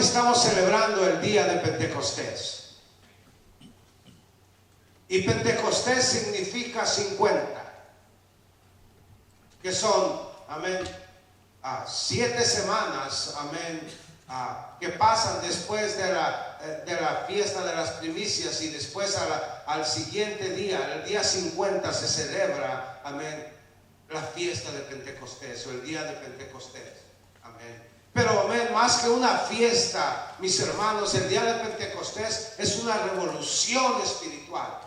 estamos celebrando el día de Pentecostés. Y Pentecostés significa 50, que son, amén, 7 semanas, amén, que pasan después de la fiesta de las primicias, y después al siguiente día, el día 50, se celebra, amén, la fiesta de Pentecostés, o el día de Pentecostés, amén. Pero, amén, más que una fiesta, mis hermanos, el día de Pentecostés es una revolución espiritual.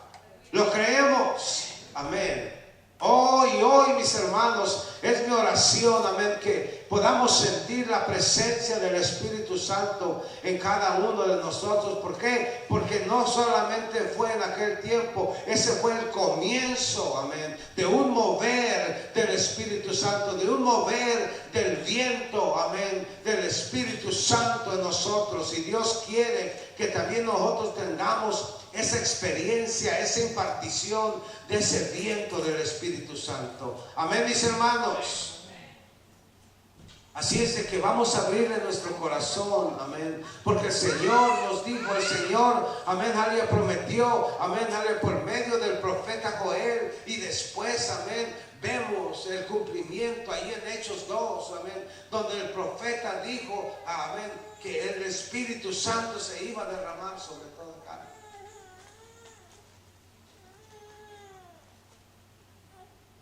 ¿Lo creemos? Amén. Hoy, mis hermanos, es mi oración, amén, que podamos sentir la presencia del Espíritu Santo en cada uno de nosotros. ¿Por qué? Porque no solamente fue en aquel tiempo, ese fue el comienzo, amén, de un mover del Espíritu Santo, de un mover del viento, amén, del Espíritu Santo en nosotros. Y Dios quiere que también nosotros tengamos esa experiencia, esa impartición de ese viento del Espíritu Santo. Amén, mis hermanos. Así es de que vamos a abrirle nuestro corazón, amén, porque el Señor nos dijo, el Señor, amén, aleluya, prometió, amén, aleluya, por medio del profeta Joel, y después, amén, vemos el cumplimiento ahí en Hechos 2, amén, donde el profeta dijo, amén, que el Espíritu Santo se iba a derramar sobre toda carne.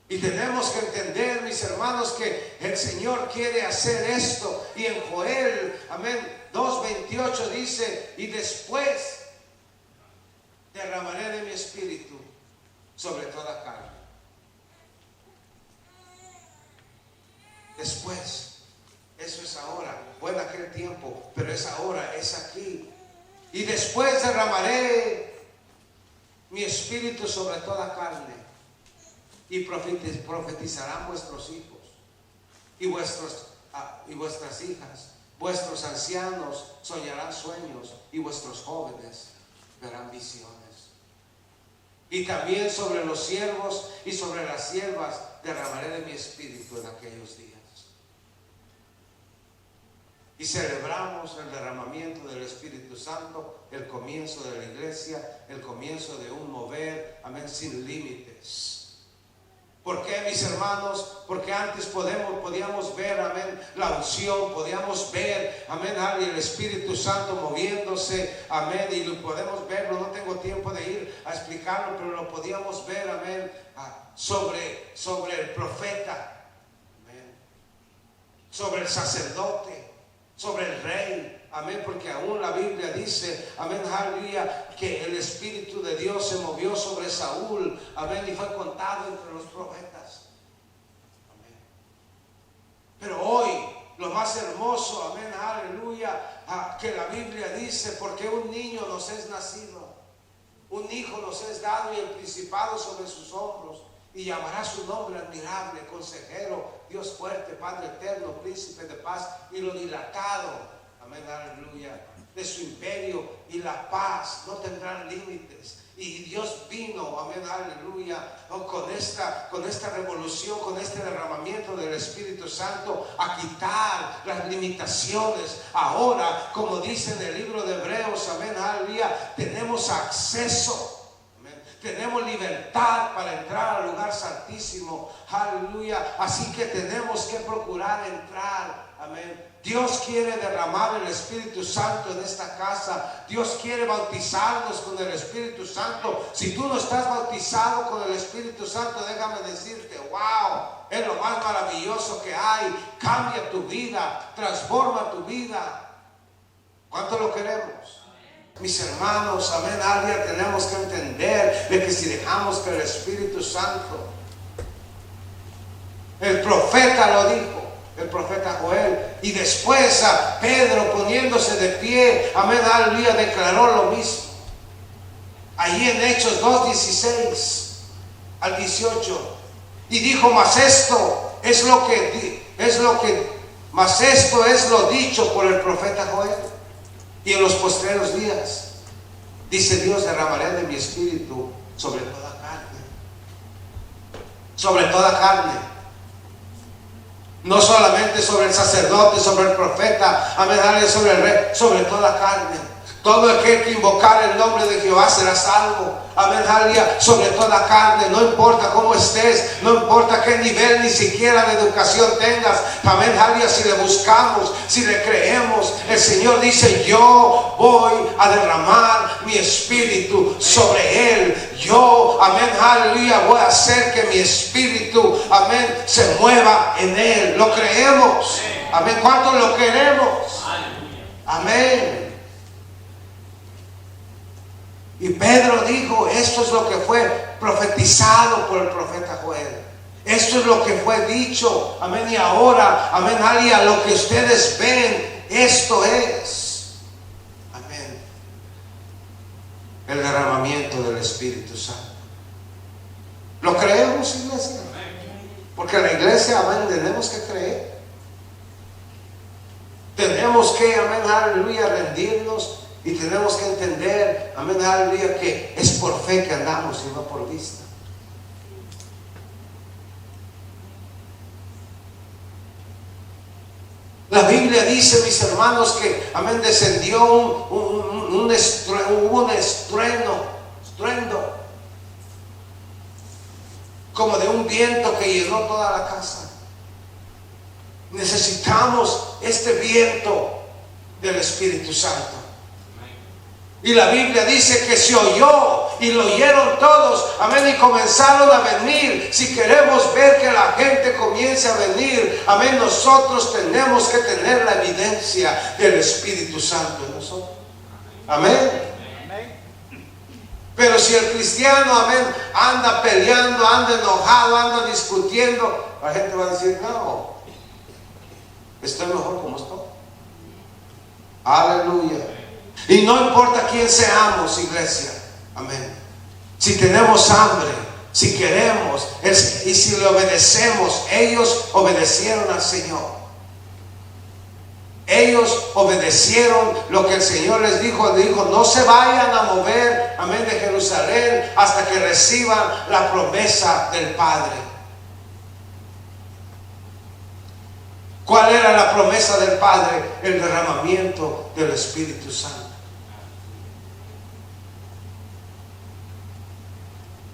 Y tenemos que entender, mis hermanos, que el Señor quiere hacer esto. Y en Joel, amén, 2:28 dice, y después derramaré de mi espíritu sobre toda carne. Después, eso es ahora, fue en aquel tiempo, pero es ahora, es aquí. Y después derramaré mi espíritu sobre toda carne. Y profetizarán vuestros hijos y vuestras hijas, vuestros ancianos soñarán sueños, y vuestros jóvenes verán visiones. Y también sobre los siervos y sobre las siervas derramaré de mi espíritu en aquellos días. Y celebramos el derramamiento del Espíritu Santo, el comienzo de la iglesia, el comienzo de un mover, amén, sin límites. ¿Por qué, mis hermanos? Porque antes podíamos ver, amén, la unción, podíamos ver, amén, el Espíritu Santo moviéndose, amén, y lo podemos verlo, no tengo tiempo de ir a explicarlo, pero lo podíamos ver, amén, sobre el profeta, amén, sobre el sacerdote, sobre el rey, amén, porque aún la Biblia dice, amén, aleluya, que el Espíritu de Dios se movió sobre Saúl, amén, y fue contado entre los profetas, amén. Pero hoy, lo más hermoso, amén, aleluya, que la Biblia dice, porque un niño nos es nacido, un hijo nos es dado, y el principado sobre sus hombros, y llamará su nombre admirable, consejero, Dios fuerte, Padre eterno, príncipe de paz, y lo dilatado, amén, aleluya, de su imperio, y la paz no tendrán límites. Y Dios vino, amén, aleluya, con esta revolución, con este derramamiento del Espíritu Santo, a quitar las limitaciones. Ahora, como dice en el libro de Hebreos, amén, aleluya, tenemos acceso. Tenemos libertad para entrar al lugar santísimo, aleluya. Así que tenemos que procurar entrar, amén. Dios quiere derramar el Espíritu Santo en esta casa. Dios quiere bautizarnos con el Espíritu Santo. Si tú no estás bautizado con el Espíritu Santo, déjame decirte, wow, es lo más maravilloso que hay. Cambia tu vida, transforma tu vida. ¿Cuánto lo queremos? Mis hermanos, amén, aleluya, tenemos que entender de que si dejamos que el Espíritu Santo, el profeta lo dijo, el profeta Joel, y después a Pedro poniéndose de pie, amén, aleluya, declaró lo mismo. Allí en Hechos 2:16 al 18, y dijo, mas esto es lo dicho por el profeta Joel. Y en los postreros días, dice Dios, derramaré de mi espíritu sobre toda carne. Sobre toda carne. No solamente sobre el sacerdote, sobre el profeta, amén, sobre el rey, sobre toda carne. Todo aquel que invocar el nombre de Jehová será salvo. Amén, aleluya, sobre toda carne. No importa cómo estés, no importa qué nivel ni siquiera de educación tengas. Amén, aleluya, si le buscamos, si le creemos, el Señor dice: yo voy a derramar mi espíritu sobre él. Yo, amén, aleluya, voy a hacer que mi espíritu, amén, se mueva en él. Lo creemos. Amén. ¿Cuántos lo queremos? Amén. Y Pedro dijo: esto es lo que fue profetizado por el profeta Joel. Esto es lo que fue dicho. Amén. Y ahora, amén, aleluya, lo que ustedes ven, esto es. Amén. El derramamiento del Espíritu Santo. ¿Lo creemos, iglesia? Porque la iglesia, amén, tenemos que creer. Tenemos que, amén, aleluya, rendirnos. Y tenemos que entender, amén, aleluya, que es por fe que andamos y no por vista. La Biblia dice, mis hermanos, que, amén, descendió un estruendo, como de un viento que llenó toda la casa. Necesitamos este viento del Espíritu Santo. Y la Biblia dice que se oyó y lo oyeron todos, amén, y comenzaron a venir. Si queremos ver que la gente comience a venir, amén, nosotros tenemos que tener la evidencia del Espíritu Santo en nosotros. Amén. Pero si el cristiano, amén, anda peleando, anda enojado, anda discutiendo, la gente va a decir: no, estoy mejor como estoy. Aleluya. Y no importa quién seamos, iglesia, amén. Si tenemos hambre, si queremos, y si le obedecemos, ellos obedecieron al Señor. Ellos obedecieron lo que el Señor les dijo. Dijo: no se vayan a mover, amén, de Jerusalén hasta que reciban la promesa del Padre. ¿Cuál era la promesa del Padre? El derramamiento del Espíritu Santo.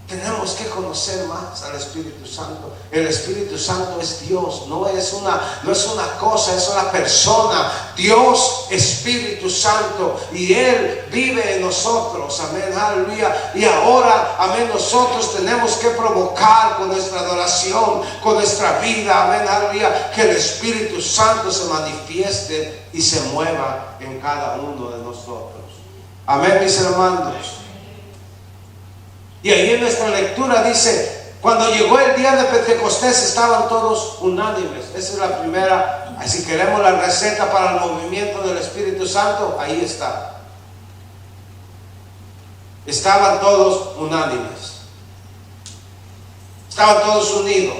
Tenemos que conocer más al Espíritu Santo. El Espíritu Santo es Dios, no es una cosa, es una persona. Dios, Espíritu Santo, y Él vive en nosotros. Amén, aleluya. Y ahora, amén, nosotros tenemos que provocar con nuestra adoración, con nuestra vida, amén, aleluya, que el Espíritu Santo se manifieste y se mueva en cada uno de nosotros. Amén, mis hermanos. Y ahí en nuestra lectura dice: cuando llegó el día de Pentecostés estaban todos unánimes. Esa es la primera. Si queremos la receta para el movimiento del Espíritu Santo, ahí está. Estaban todos unánimes. Estaban todos unidos.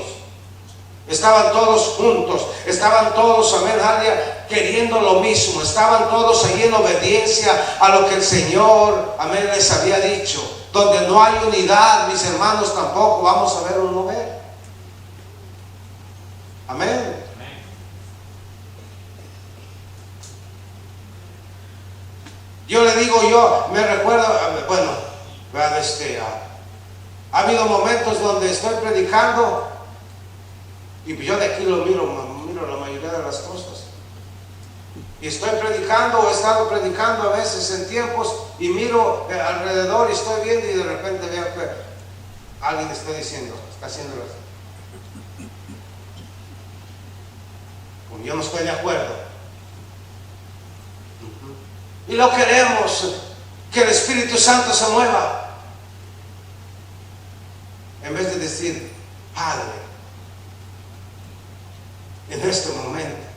Estaban todos juntos. Estaban todos, amén, aleluya, queriendo lo mismo. Estaban todos ahí en obediencia a lo que el Señor, amén, les había dicho. Donde no hay unidad, mis hermanos, tampoco vamos a ver un mover. Amén. Yo le digo, yo me recuerdo, bueno, ha habido momentos donde estoy predicando y yo de aquí lo miro la mayoría de las cosas. Y estoy predicando, o he estado predicando a veces en tiempos, y miro alrededor y estoy viendo, y de repente veo que alguien está diciendo, está haciéndolo así. Como yo no estoy de acuerdo. Y lo queremos, que el Espíritu Santo se mueva. En vez de decir: Padre, en este momento,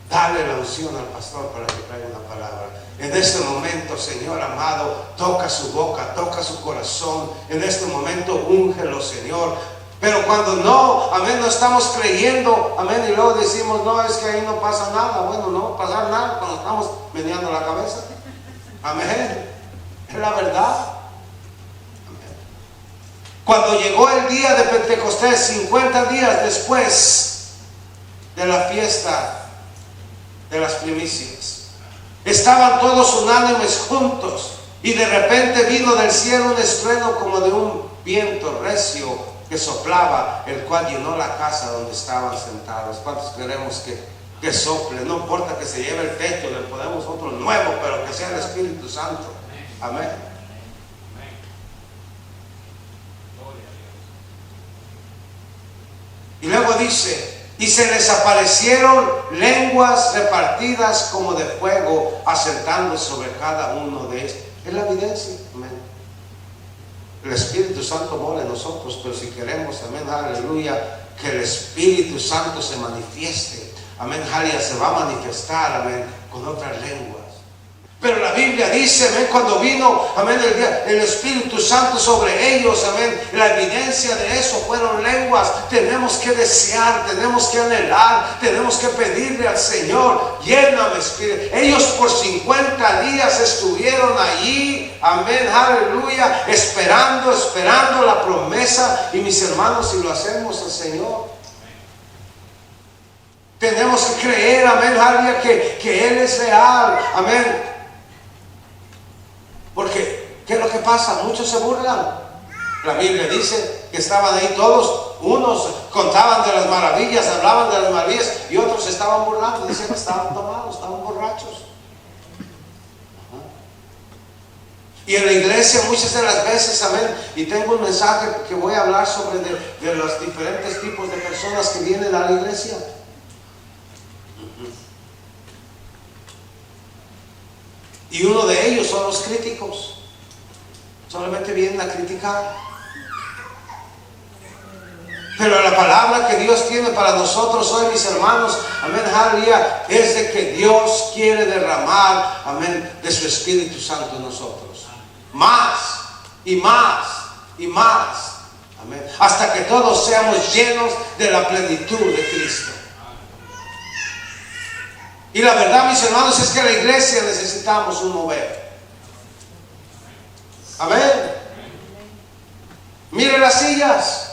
dale la unción al pastor para que traiga una palabra. En este momento, Señor amado, toca su boca, toca su corazón. En este momento, úngelo, Señor. Pero cuando no, amén, no estamos creyendo, amén, y luego decimos: no, es que ahí no pasa nada. Bueno, no va a pasar nada cuando estamos meneando la cabeza. Amén. Es la verdad. Amén. Cuando llegó el día de Pentecostés, 50 días después, de la fiesta de las primicias. Estaban todos unánimes juntos y de repente vino del cielo un estruendo como de un viento recio que soplaba, el cual llenó la casa donde estaban sentados. ¿Cuántos queremos que sople? No importa que se lleve el techo, le ponemos otro nuevo, pero que sea el Espíritu Santo. Amén. Y luego dice: y se les aparecieron lenguas repartidas como de fuego, asentando sobre cada uno de ellos. Es la evidencia. Amén. El Espíritu Santo mora en nosotros, pero si queremos, amén, aleluya, que el Espíritu Santo se manifieste, amén, aleluya, se va a manifestar, amén, con otras lenguas. Pero la Biblia dice, amén, cuando vino, amén, el Espíritu Santo sobre ellos, amén, la evidencia de eso fueron lenguas. Tenemos que desear, tenemos que anhelar, tenemos que pedirle al Señor: lléname, Espíritu. Ellos por 50 días estuvieron allí, amén, aleluya, esperando la promesa. Y mis hermanos, si lo hacemos al Señor, tenemos que creer, amén, aleluya, que Él es real, amén. Porque, ¿qué es lo que pasa? Muchos se burlan. La Biblia dice que estaban ahí todos, unos contaban de las maravillas, hablaban de las maravillas, y otros estaban burlando, decían que estaban tomados, estaban borrachos. Y en la iglesia muchas de las veces, amén, y tengo un mensaje que voy a hablar sobre de los diferentes tipos de personas que vienen a la iglesia. Y uno de ellos son los críticos. Solamente vienen a criticar. Pero la palabra que Dios tiene para nosotros hoy, mis hermanos, amén, aleluya, es de que Dios quiere derramar, amén, de su Espíritu Santo en nosotros. Más y más y más, amén, hasta que todos seamos llenos de la plenitud de Cristo. Y la verdad, mis hermanos, es que la iglesia necesitamos un mover. Amén. Mire las sillas.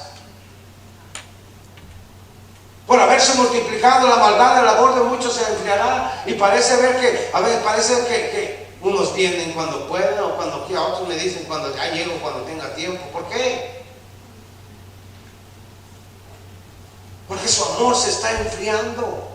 Por haberse multiplicado la maldad, el labor de muchos se enfriará. Y parece ver que, a ver, parece que unos vienen cuando pueden, o cuando quiera, otros me dicen cuando ya llego, cuando tenga tiempo. ¿Por qué? Porque su amor se está enfriando.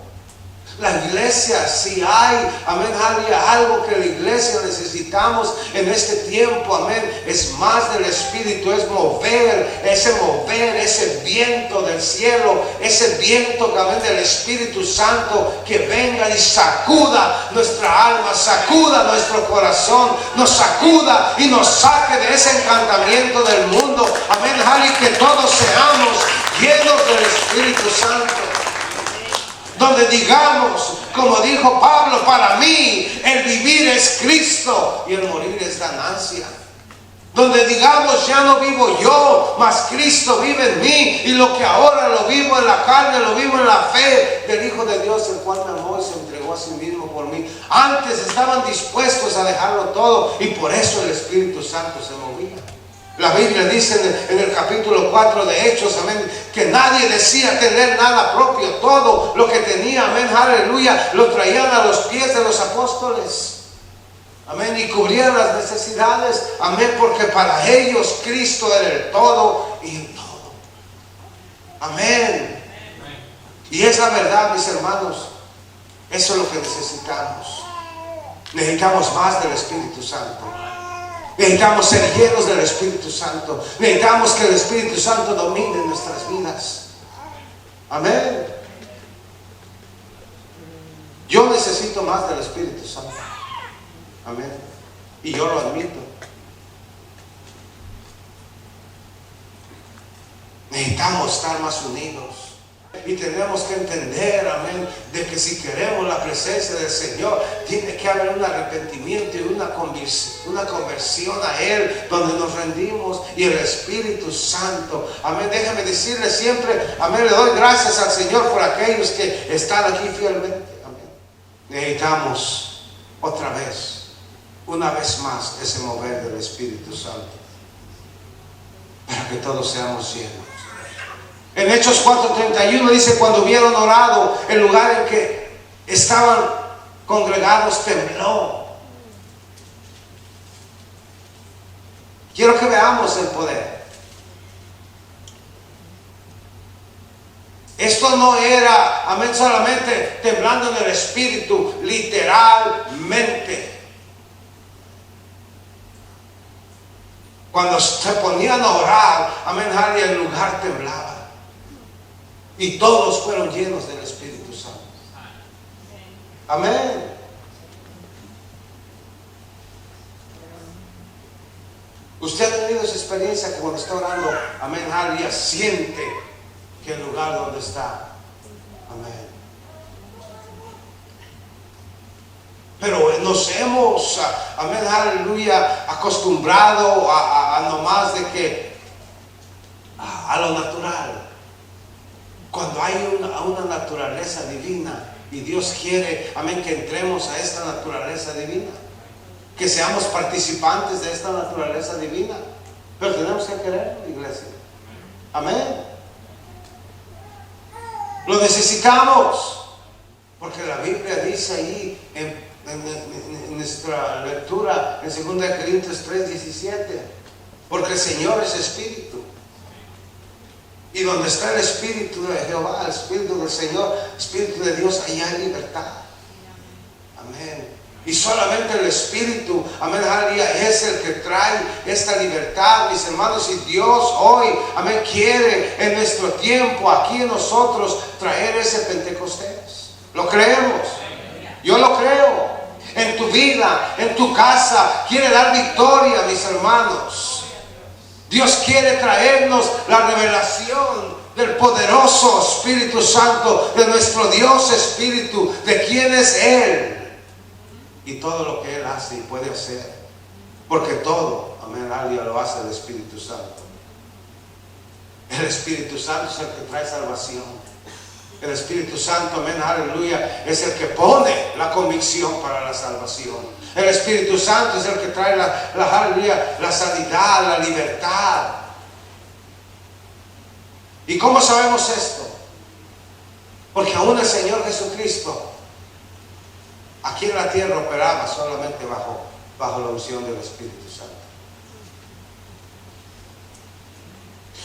La iglesia, si hay, amén, aleluya, algo que la iglesia necesitamos en este tiempo, amén, es más del Espíritu, es mover, ese viento del cielo, ese viento, amén, del Espíritu Santo, que venga y sacuda nuestra alma, sacuda nuestro corazón, nos sacuda y nos saque de ese encantamiento del mundo, amén, aleluya, que todos seamos llenos del Espíritu Santo. Donde digamos, como dijo Pablo: para mí el vivir es Cristo y el morir es ganancia. Donde digamos: ya no vivo yo, mas Cristo vive en mí, y lo que ahora lo vivo en la carne, lo vivo en la fe del Hijo de Dios, el cual me amó y se entregó a sí mismo por mí. Antes estaban dispuestos a dejarlo todo, y por eso el Espíritu Santo se movía. La Biblia dice en el capítulo 4 de Hechos, amén, que nadie decía tener nada propio. Todo lo que tenía, amén, aleluya, lo traían a los pies de los apóstoles. Amén, y cubrían las necesidades. Amén, porque para ellos Cristo era el todo y en todo. Amén. Y es la verdad, mis hermanos. Eso es lo que necesitamos. Necesitamos más del Espíritu Santo. Necesitamos ser llenos del Espíritu Santo. Necesitamos que el Espíritu Santo domine nuestras vidas. Amén. Yo necesito más del Espíritu Santo. Amén. Y yo lo admito. Necesitamos estar más unidos. Y tenemos que entender, amén, de que si queremos la presencia del Señor, tiene que haber un arrepentimiento y una conversión a Él, donde nos rendimos, y el Espíritu Santo, amén. Déjame decirle siempre, amén, le doy gracias al Señor por aquellos que están aquí fielmente, amén. Necesitamos otra vez, una vez más, ese mover del Espíritu Santo, para que todos seamos llenos. En Hechos 4:31 dice, cuando hubieron orado, el lugar en que estaban congregados tembló. Quiero que veamos el poder. Esto no era, amén, solamente temblando en el espíritu, literalmente. Cuando se ponían a orar, amén, el lugar temblaba. Y todos fueron llenos del Espíritu Santo. Amén. Usted ha tenido esa experiencia que cuando está orando, amén, alguien siente que el lugar donde está, amén. Pero nos hemos, amén, aleluya, acostumbrado a nomás de que a lo natural. Cuando hay una naturaleza divina y Dios quiere, amén, que entremos a esta naturaleza divina, que seamos participantes de esta naturaleza divina, pero tenemos que quererlo, iglesia. Amén. Lo necesitamos, porque la Biblia dice ahí en nuestra lectura en 2 Corintios 3:17, porque el Señor es Espíritu. Y donde está el Espíritu de Jehová, el Espíritu del Señor, el Espíritu de Dios, ahí hay libertad. Amén. Y solamente el Espíritu, amén, es el que trae esta libertad, mis hermanos. Y Dios hoy, amén, quiere en nuestro tiempo, aquí en nosotros, traer ese Pentecostés. ¿Lo creemos? Yo lo creo. En tu vida, en tu casa, quiere dar victoria, mis hermanos. Dios quiere traernos la revelación del poderoso Espíritu Santo, de nuestro Dios Espíritu, de quién es Él y todo lo que Él hace y puede hacer, porque todo, amén, lo hace el Espíritu Santo. El Espíritu Santo es el que trae salvación. El Espíritu Santo, amén, aleluya, es el que pone la convicción para la salvación. El Espíritu Santo es el que trae la sanidad, la libertad. ¿Y cómo sabemos esto? Porque aún el Señor Jesucristo aquí en la tierra operaba solamente bajo la unción del Espíritu Santo.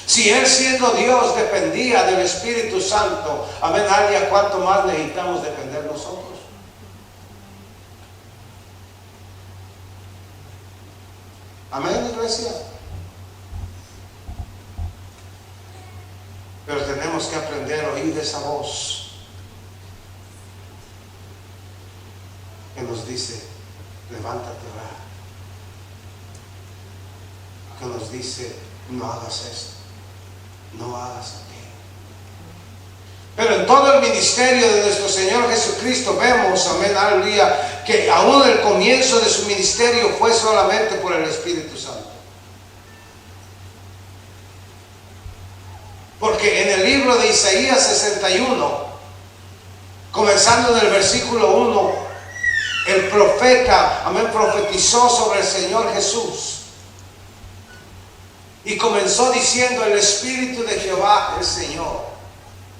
Si Él, siendo Dios, dependía del Espíritu Santo, amén, ¿cuánto más necesitamos depender nosotros? Amén, iglesia. Pero tenemos que aprender a oír esa voz que nos dice, levántate a orar. Que nos dice, no hagas esto, no hagas aquello. Pero en todo el ministerio de nuestro Señor Jesucristo vemos, amén, aleluya, que aún el comienzo de su ministerio fue solamente por el Espíritu Santo. Porque en el libro de Isaías 61, comenzando en el versículo 1, el profeta, amén, profetizó sobre el Señor Jesús. Y comenzó diciendo, el Espíritu de Jehová, el Señor,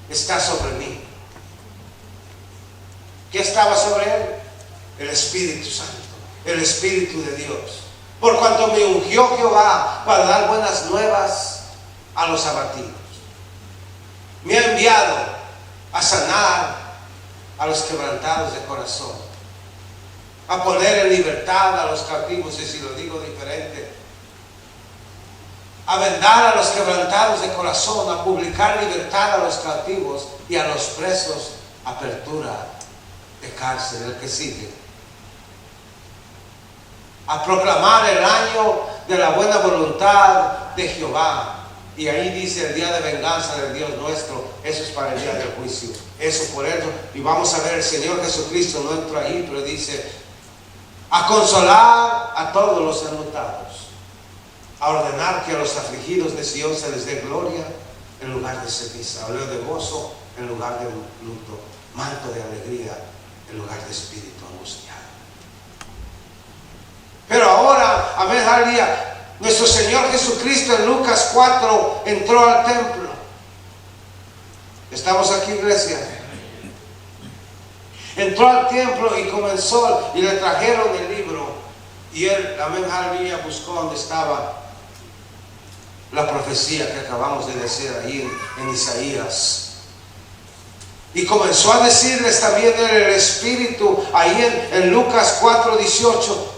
está sobre mí. ¿Qué estaba sobre él? El Espíritu Santo, el Espíritu de Dios. Por cuanto me ungió Jehová para dar buenas nuevas a los abatidos. Me ha enviado a sanar a los quebrantados de corazón, a poner en libertad a los cautivos, y si lo digo diferente, a vendar a los quebrantados de corazón, a publicar libertad a los cautivos y a los presos apertura de cárcel. El que sigue, a proclamar el año de la buena voluntad de Jehová. Y ahí dice el día de venganza del Dios nuestro. Eso es para el día del juicio. Eso por eso. Y vamos a ver, el Señor Jesucristo no entró ahí, pero dice, a consolar a todos los enlutados, a ordenar que a los afligidos de Sion se les dé gloria en lugar de ceniza, óleo de gozo en lugar de luto, manto de alegría en lugar de espíritu angustiado. Pero ahora, amén, aleluya, nuestro Señor Jesucristo en Lucas 4 entró al templo. ¿Estamos aquí, iglesia? Entró al templo y comenzó, y le trajeron el libro, y él, amén, aleluya, buscó donde estaba la profecía que acabamos de decir ahí en Isaías. Y comenzó a decirles también en el Espíritu, ahí en Lucas 4:18,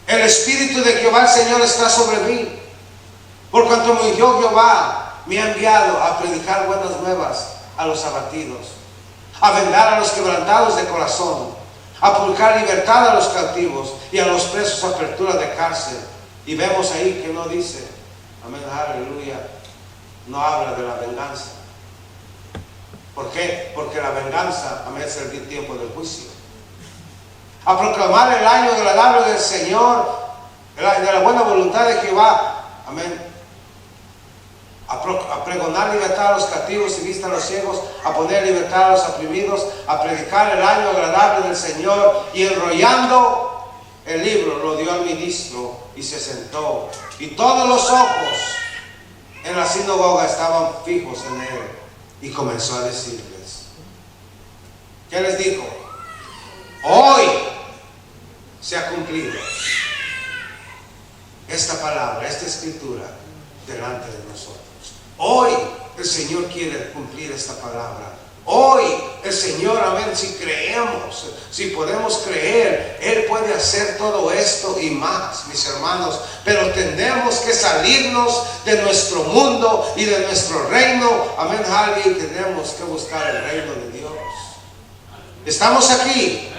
el Espíritu de Jehová el Señor está sobre mí, por cuanto me ungió Jehová, me ha enviado a predicar buenas nuevas a los abatidos, a vendar a los quebrantados de corazón, a publicar libertad a los cautivos y a los presos apertura de cárcel. Y vemos ahí que no dice, amén, aleluya, no habla de la venganza. ¿Por qué? Porque la venganza, amén, es el tiempo del juicio. A proclamar el año agradable del Señor, de la buena voluntad de Jehová, amén. A pregonar libertad a los cautivos y vista a los ciegos, a poner libertad a los oprimidos, a predicar el año agradable del Señor. Y enrollando el libro lo dio al ministro y se sentó. Y todos los ojos en la sinagoga estaban fijos en él. Y comenzó a decirles, ¿qué les dijo? Hoy se ha cumplido esta palabra, esta escritura delante de nosotros. Hoy el Señor quiere cumplir esta palabra. Hoy el Señor, amén, si creemos, si podemos creer, Él puede hacer todo esto y más, mis hermanos. Pero tenemos que salirnos de nuestro mundo y de nuestro reino. Amén, y tenemos que buscar el reino de Dios. ¿Estamos aquí?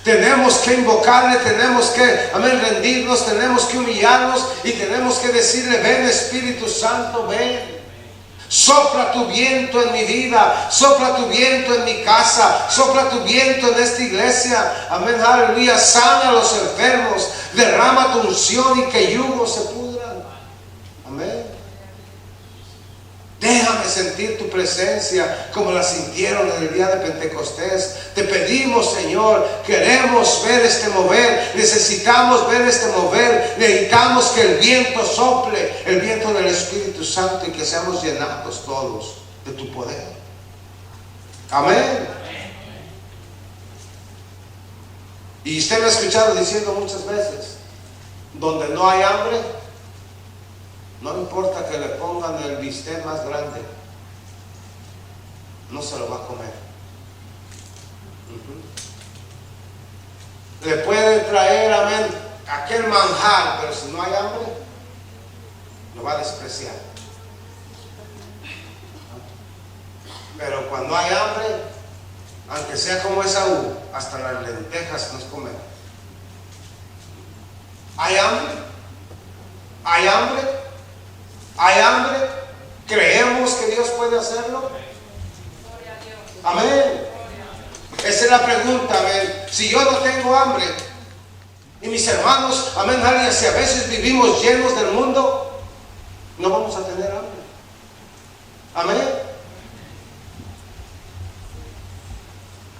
Tenemos que invocarle, tenemos que, amén, rendirnos, tenemos que humillarnos y tenemos que decirle, ven Espíritu Santo, ven. Sopla tu viento en mi vida, sopla tu viento en mi casa, sopla tu viento en esta iglesia. Amén, aleluya. Sana a los enfermos, derrama tu unción y que yugos se pudran. Amén. Déjame sentir tu presencia como la sintieron en el día de Pentecostés. Te pedimos, Señor, queremos ver este mover, necesitamos ver este mover, necesitamos que el viento sople, el viento del Espíritu Santo, y que seamos llenados todos de tu poder. Amén. Y usted me ha escuchado diciendo muchas veces, donde no hay hambre, no importa que le pongan el bistec más grande, no se lo va a comer. Le pueden traer, amén, aquel manjar, pero si no hay hambre, lo va a despreciar. Pero cuando hay hambre, aunque sea como Esaú, hasta las lentejas nos comen. ¿Hay hambre? ¿Hay hambre? ¿Hay hambre? ¿Creemos que Dios puede hacerlo? Amén. Esa es la pregunta, amén. Si yo no tengo hambre, y mis hermanos, amén, si a veces vivimos llenos del mundo, no vamos a tener hambre. Amén.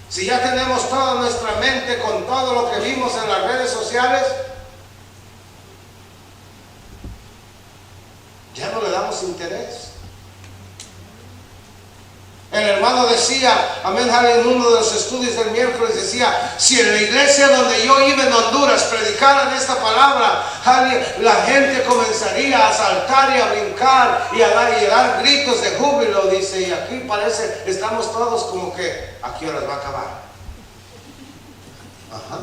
Si ya tenemos toda nuestra mente con todo lo que vimos en las redes sociales, ya no le damos interés. El hermano decía, amén, en uno de los estudios del miércoles decía, si en la iglesia donde yo iba en Honduras predicaran esta palabra, la gente comenzaría a saltar y a brincar y a dar gritos de júbilo, dice, y aquí parece, estamos todos como que, ¿a qué horas va a acabar? Ajá.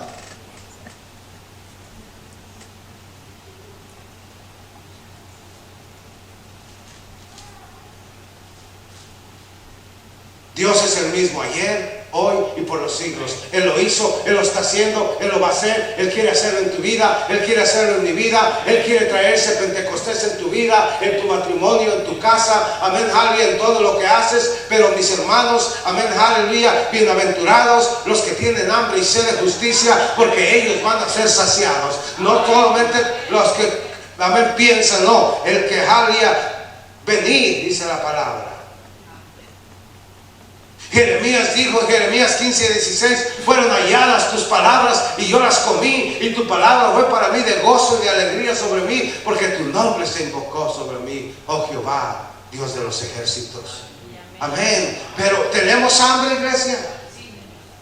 Dios es el mismo ayer, hoy y por los siglos. Él lo hizo, Él lo está haciendo, Él lo va a hacer. Él quiere hacerlo en tu vida, Él quiere hacerlo en mi vida. Él quiere traer ese Pentecostés en tu vida, en tu matrimonio, en tu casa. Amén, aleluya, en todo lo que haces. Pero mis hermanos, amén, aleluya, bienaventurados los que tienen hambre y sed de justicia, porque ellos van a ser saciados. No solamente los que, amén, piensan, no. El que, aleluya, venid, dice la palabra. Jeremías dijo en Jeremías 15:16, fueron halladas tus palabras y yo las comí, y tu palabra fue para mí de gozo y de alegría sobre mí, porque tu nombre se invocó sobre mí, oh Jehová. Dios de los ejércitos. Amén. Pero ¿tenemos hambre, iglesia?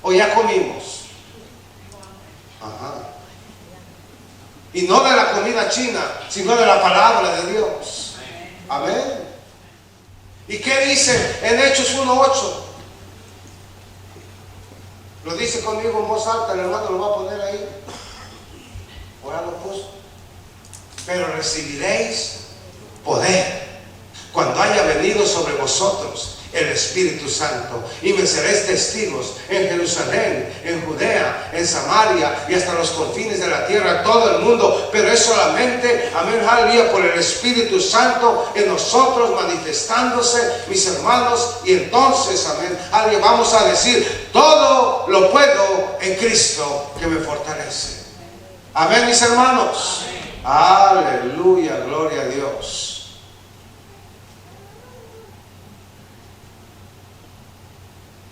¿O ya comimos? Ajá. Y no de la comida china, sino de la palabra de Dios. Amén. ¿Y qué dice en Hechos 1:8? Lo dice conmigo en voz alta, el hermano lo va a poner ahí. Ahora lo puso. Pero recibiréis poder cuando haya venido sobre vosotros el Espíritu Santo, y me seréis testigos en Jerusalén, en Judea, en Samaria y hasta los confines de la tierra, todo el mundo. Pero es solamente, amén, aleluya, por el Espíritu Santo en nosotros manifestándose, mis hermanos. Y entonces, amén, aleluya, vamos a decir: todo lo puedo en Cristo que me fortalece. Amén, mis hermanos. Aleluya, gloria a Dios.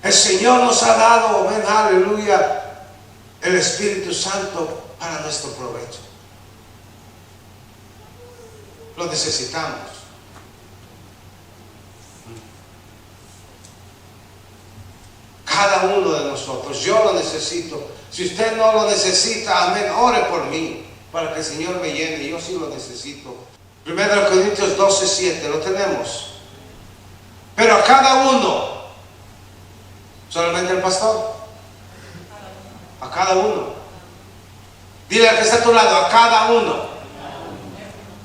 El Señor nos ha dado, amén, aleluya, el Espíritu Santo para nuestro provecho. Lo necesitamos. Cada uno de nosotros. Yo lo necesito. Si usted no lo necesita, amén, ore por mí para que el Señor me llene. Yo sí lo necesito. 1 Corintios 12:7, lo tenemos. Pero a cada uno, solamente el pastor, a cada uno. Dile al que está a tu lado: a cada uno.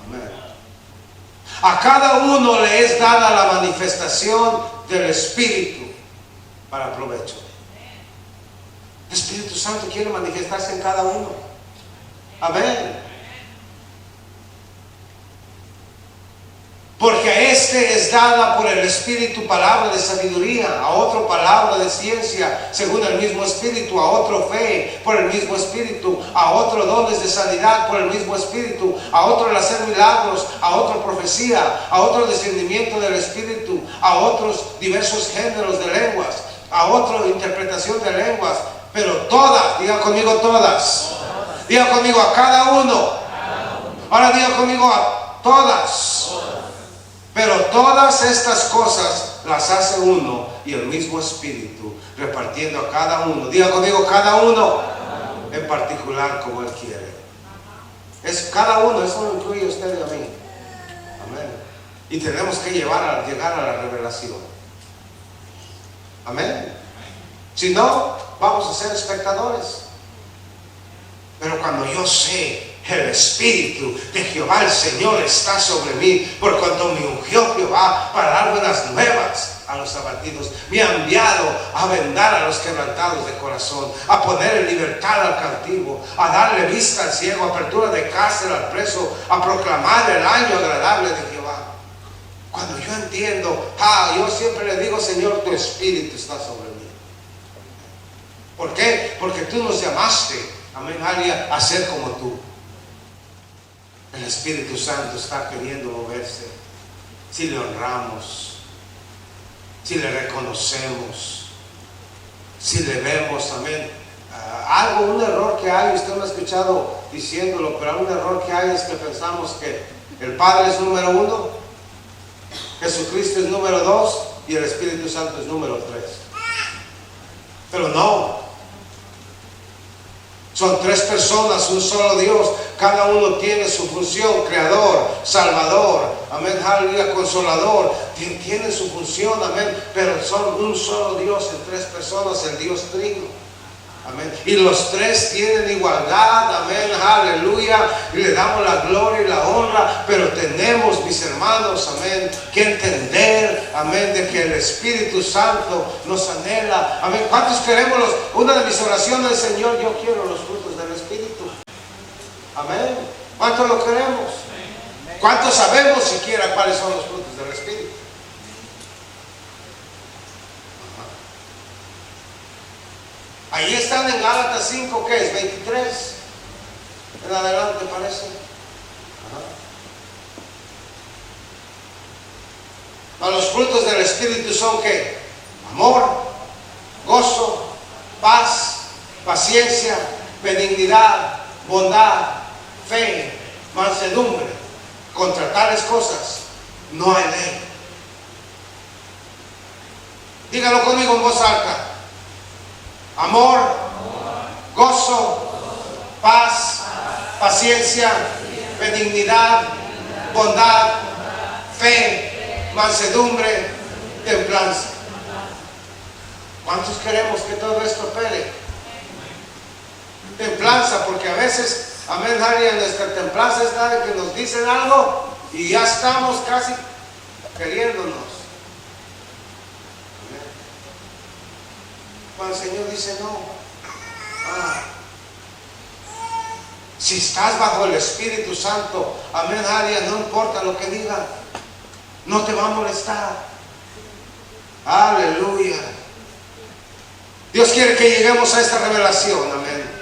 Amén. A cada uno le es dada la manifestación del Espíritu para provecho. El Espíritu Santo quiere manifestarse en cada uno. Amén. Porque a este es dada por el Espíritu palabra de sabiduría, a otro palabra de ciencia según el mismo Espíritu, a otro fe por el mismo Espíritu, a otro dones de sanidad por el mismo Espíritu, a otro el hacer milagros, a otro profecía, a otro discernimiento del Espíritu, a otros diversos géneros de lenguas, a otro interpretación de lenguas. Pero todas, diga conmigo todas. Diga conmigo a cada uno. Ahora diga conmigo a todas. Pero todas estas cosas las hace uno y el mismo Espíritu, repartiendo a cada uno. Diga conmigo cada uno en particular como Él quiere. Es cada uno, eso lo incluye a usted y a mí. Amén. Y tenemos que llegar a la revelación. Amén. Si no, vamos a ser espectadores. Pero cuando yo sé el Espíritu de Jehová el Señor está sobre mí, por cuanto me ungió Jehová para dar buenas nuevas a los abatidos, me ha enviado a vendar a los quebrantados de corazón, a poner en libertad al cautivo, a darle vista al ciego, apertura de cárcel al preso, a proclamar el año agradable de Jehová. Cuando yo entiendo, yo siempre le digo: Señor, tu Espíritu está sobre mí. ¿Por qué? Porque tú nos llamaste, amén, a ser como tú. El Espíritu Santo está queriendo moverse. Si le honramos, si le reconocemos, si le vemos, amén. Un error que hay, usted me ha escuchado diciéndolo, pero un error que hay es que pensamos que el Padre es número 1, Jesucristo es número 2 y el Espíritu Santo es número 3. Pero no. Son 3 personas, un solo Dios. Cada uno tiene su función: creador, salvador, amén, aleluya, consolador. Tienen su función, amén. Pero son un solo Dios en 3 personas, el Dios Trino. Amén. Y los 3 tienen igualdad, amén, aleluya. Y le damos la gloria y la honra. Pero tenemos, mis hermanos, amén, que entender, amén, de que el Espíritu Santo nos anhela. Amén. ¿Cuántos queremos una de mis oraciones del Señor? Yo quiero los frutos del Espíritu. Amén. ¿Cuántos lo queremos? ¿Cuántos sabemos siquiera cuáles son los frutos del Espíritu? Ahí están en Gálatas 5, ¿qué es? 23. En adelante parece. Los frutos del Espíritu son ¿qué? Amor, gozo, paz, paciencia, benignidad, bondad, fe, mansedumbre. Contra tales cosas no hay ley. Dígalo conmigo en voz alta. Amor, gozo, paz, paciencia, benignidad, bondad, fe, mansedumbre, templanza. ¿Cuántos queremos que todo esto opere? Templanza, porque a veces, amén, en nuestra templanza está de que nos dicen algo y ya estamos casi queriéndonos. Cuando el Señor dice no, si estás bajo el Espíritu Santo, amén, no importa lo que diga, no te va a molestar. Aleluya. Dios quiere que lleguemos a esta revelación, amén.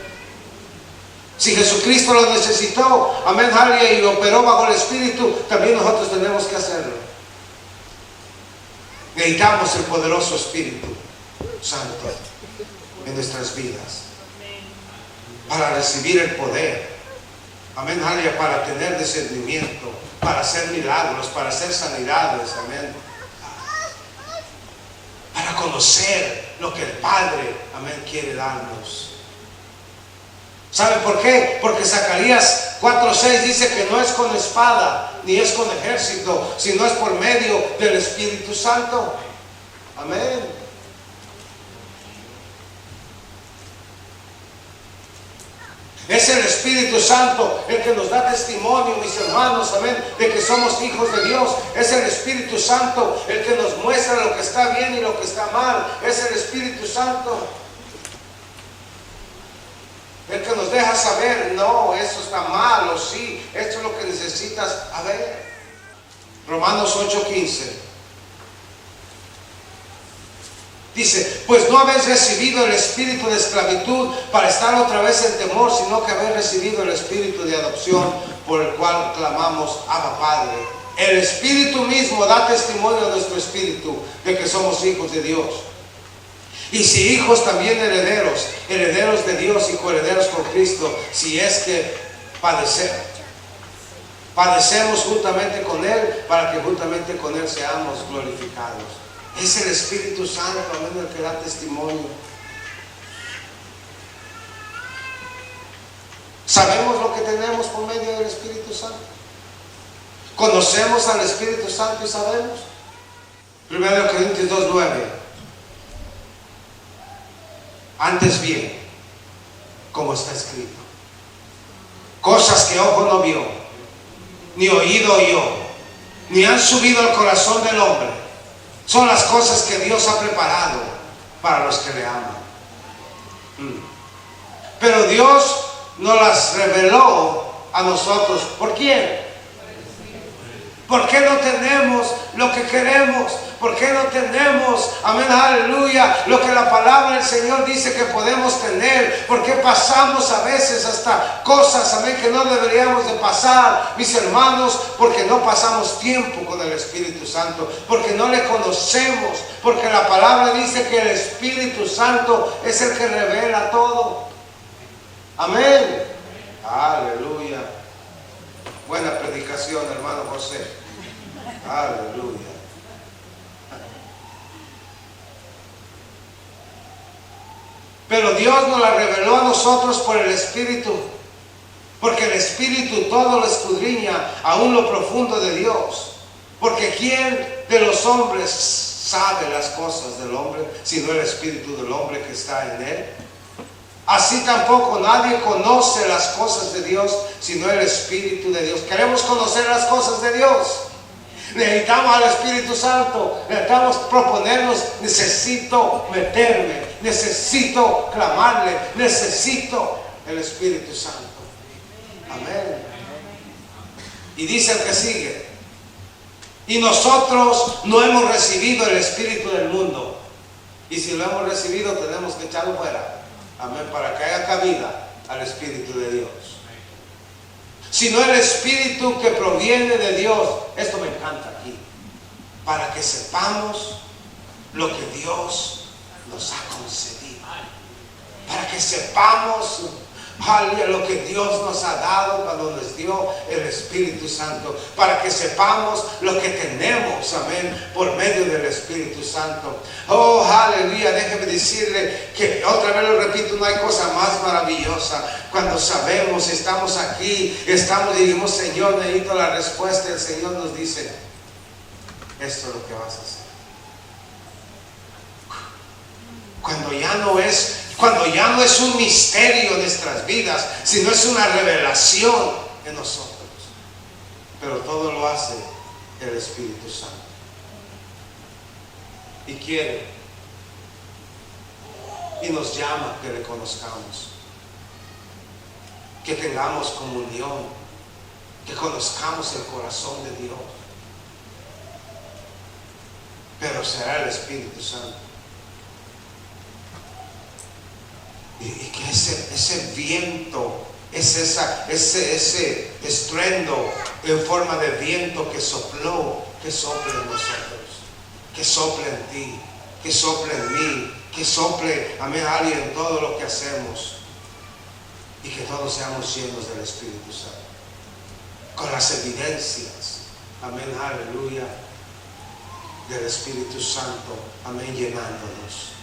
Si Jesucristo lo necesitó, amén, y operó bajo el Espíritu, también nosotros tenemos que hacerlo. Necesitamos el poderoso Espíritu Santo en nuestras vidas para recibir el poder, amén, para tener discernimiento, para hacer milagros, para hacer sanidades, amén, para conocer lo que el Padre, amén, quiere darnos. ¿Sabe por qué? Porque Zacarías 4:6 dice que no es con espada ni es con ejército, sino es por medio del Espíritu Santo. Amén. Es el Espíritu Santo el que nos da testimonio, mis hermanos, amén, de que somos hijos de Dios. Es el Espíritu Santo el que nos muestra lo que está bien y lo que está mal. Es el Espíritu Santo el que nos deja saber, no, eso está mal, o sí, esto es lo que necesitas. A ver, Romanos 8:15 dice: pues no habéis recibido el espíritu de esclavitud para estar otra vez en temor, sino que habéis recibido el espíritu de adopción, por el cual clamamos, Abba, Padre. El Espíritu mismo da testimonio a nuestro espíritu de que somos hijos de Dios. Y si hijos, también herederos, herederos de Dios y coherederos con Cristo, si es que padecemos juntamente con Él, para que juntamente con Él seamos glorificados. Es el Espíritu Santo, amén, el que da testimonio. ¿Sabemos lo que tenemos por medio del Espíritu Santo? ¿Conocemos al Espíritu Santo y sabemos? 1 Corintios 2:9. Antes bien, como está escrito, cosas que ojo no vio, ni oído oyó, ni han subido al corazón del hombre, son las cosas que Dios ha preparado para los que le aman. Pero Dios nos las reveló a nosotros. ¿Por quién? ¿Por qué no tenemos lo que queremos? ¿Por qué no tenemos, amén, aleluya, lo que la palabra del Señor dice que podemos tener? ¿Por qué pasamos a veces hasta cosas, amén, que no deberíamos de pasar, mis hermanos? Porque no pasamos tiempo con el Espíritu Santo, porque no le conocemos, porque la palabra dice que el Espíritu Santo es el que revela todo. Amén. Aleluya. Buena predicación, hermano José. Aleluya. Pero Dios nos la reveló a nosotros por el Espíritu, porque el Espíritu todo lo escudriña, aún lo profundo de Dios. Porque ¿quién de los hombres sabe las cosas del hombre, sino el Espíritu del hombre que está en él? Así tampoco nadie conoce las cosas de Dios, sino el Espíritu de Dios. Queremos conocer las cosas de Dios. Necesitamos al Espíritu Santo. Necesitamos proponernos: necesito meterme, necesito clamarle, necesito el Espíritu Santo. Amén. Y dice el que sigue: y nosotros no hemos recibido el Espíritu del mundo. Y si lo hemos recibido, tenemos que echarlo fuera. Amén. Para que haya cabida al Espíritu de Dios. Sino el Espíritu que proviene de Dios. Esto me encanta aquí. Para que sepamos lo que Dios nos ha concedido. Para que sepamos Aleluya, lo que Dios nos ha dado cuando nos dio el Espíritu Santo, para que sepamos lo que tenemos, amén, por medio del Espíritu Santo. Oh, aleluya, déjeme decirle que otra vez lo repito, no hay cosa más maravillosa cuando sabemos, estamos aquí, estamos y decimos, Señor, necesito la respuesta, y el Señor nos dice, esto es lo que vas a hacer. Cuando ya no es un misterio en nuestras vidas, sino es una revelación en nosotros. Pero todo lo hace el Espíritu Santo. Y quiere, y nos llama que le conozcamos, que tengamos comunión, que conozcamos el corazón de Dios. Pero será el Espíritu Santo. Y que ese viento, ese estruendo en forma de viento que sopló, que sople en nosotros, que sople en ti, que sople en mí, que sople, amén, alguien en todo lo que hacemos, y que todos seamos llenos del Espíritu Santo, con las evidencias, amén, aleluya, del Espíritu Santo, amén, llenándonos.